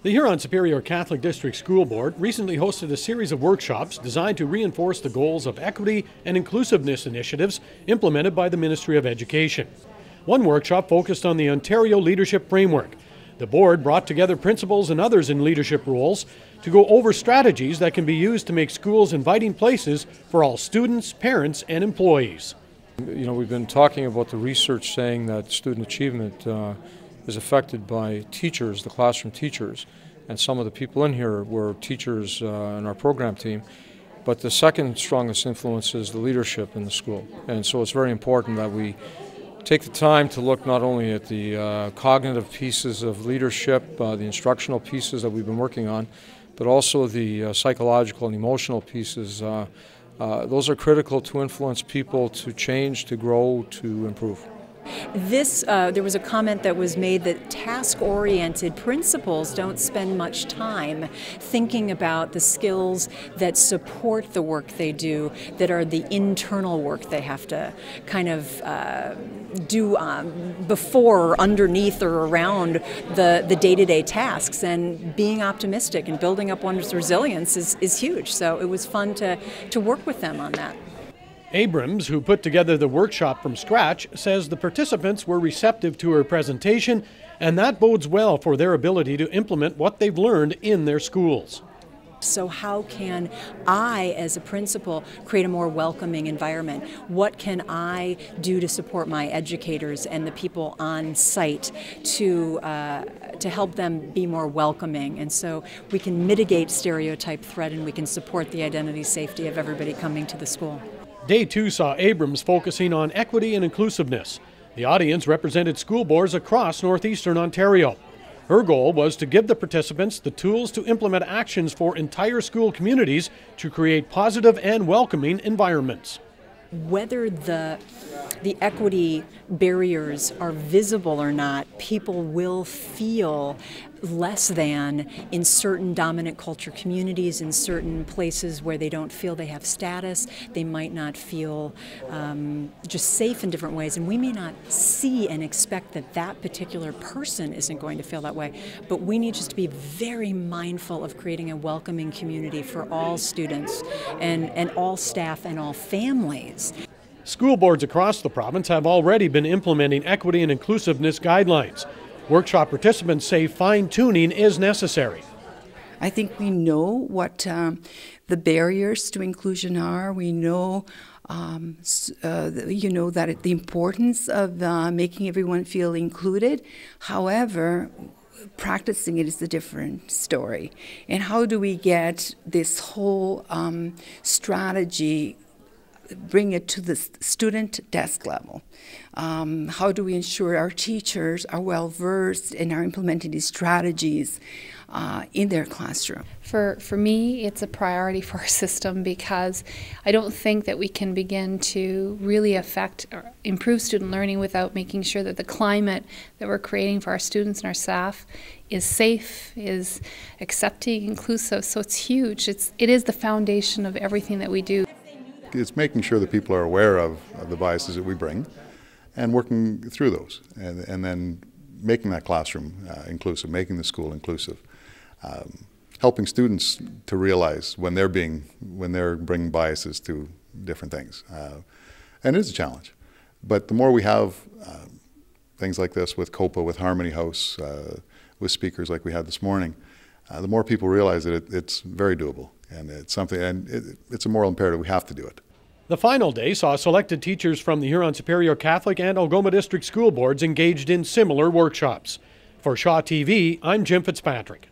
The Huron-Superior Catholic District School Board recently hosted a series of workshops designed to reinforce the goals of equity and inclusiveness initiatives implemented by the Ministry of Education. One workshop focused on the Ontario Leadership Framework. The board brought together principals and others in leadership roles to go over strategies that can be used to make schools inviting places for all students, parents, and employees. You know, we've been talking about the research saying that student achievement is affected by teachers, the classroom teachers, and some of the people in here were teachers in our program team. But the second strongest influence is the leadership in the school. And so it's very important that we take the time to look not only at the cognitive pieces of leadership, the instructional pieces that we've been working on, but also the psychological and emotional pieces. Those are critical to influence people to change, to grow, to improve. There was a comment that was made that task-oriented principals don't spend much time thinking about the skills that support the work they do, that are the internal work they have to kind of do before, or underneath, or around the day-to-day tasks. And being optimistic and building up one's resilience is huge. So it was fun to work with them on that. Abrams, who put together the workshop from scratch, says the participants were receptive to her presentation, and that bodes well for their ability to implement what they've learned in their schools. So how can I, as a principal, create a more welcoming environment? What can I do to support my educators and the people on site to help them be more welcoming? And so we can mitigate stereotype threat, and we can support the identity safety of everybody coming to the school. Day 2 saw Abrams focusing on equity and inclusiveness. The audience represented school boards across northeastern Ontario. Her goal was to give the participants the tools to implement actions for entire school communities to create positive and welcoming environments. Whether the equity barriers are visible or not, people will feel less than in certain dominant culture communities, in certain places where they don't feel they have status. They might not feel just safe in different ways, and we may not see and expect that that particular person isn't going to feel that way. But we need just to be very mindful of creating a welcoming community for all students and all staff and all families. School boards across the province have already been implementing equity and inclusiveness guidelines. Workshop participants say fine-tuning is necessary. I think we know what the barriers to inclusion are. We know, that the importance of making everyone feel included. However, practicing it is a different story. And how do we get this whole strategy, bring it to the student desk level? How do we ensure our teachers are well versed and are implementing these strategies in their classroom? For me, it's a priority for our system, because I don't think that we can begin to really affect or improve student learning without making sure that the climate that we're creating for our students and our staff is safe, is accepting, inclusive. So it's huge. It is the foundation of everything that we do. It's making sure that people are aware of the biases that we bring and working through those, and then making that classroom inclusive, making the school inclusive, helping students to realize when they're bringing biases to different things. And it is a challenge. But the more we have things like this with COPA, with Harmony House, with speakers like we had this morning, the more people realize that it's very doable. And it's something, and it's a moral imperative. We have to do it. The final day saw selected teachers from the Huron-Superior Catholic and Algoma District School Boards engaged in similar workshops. For Shaw TV, I'm Jim Fitzpatrick.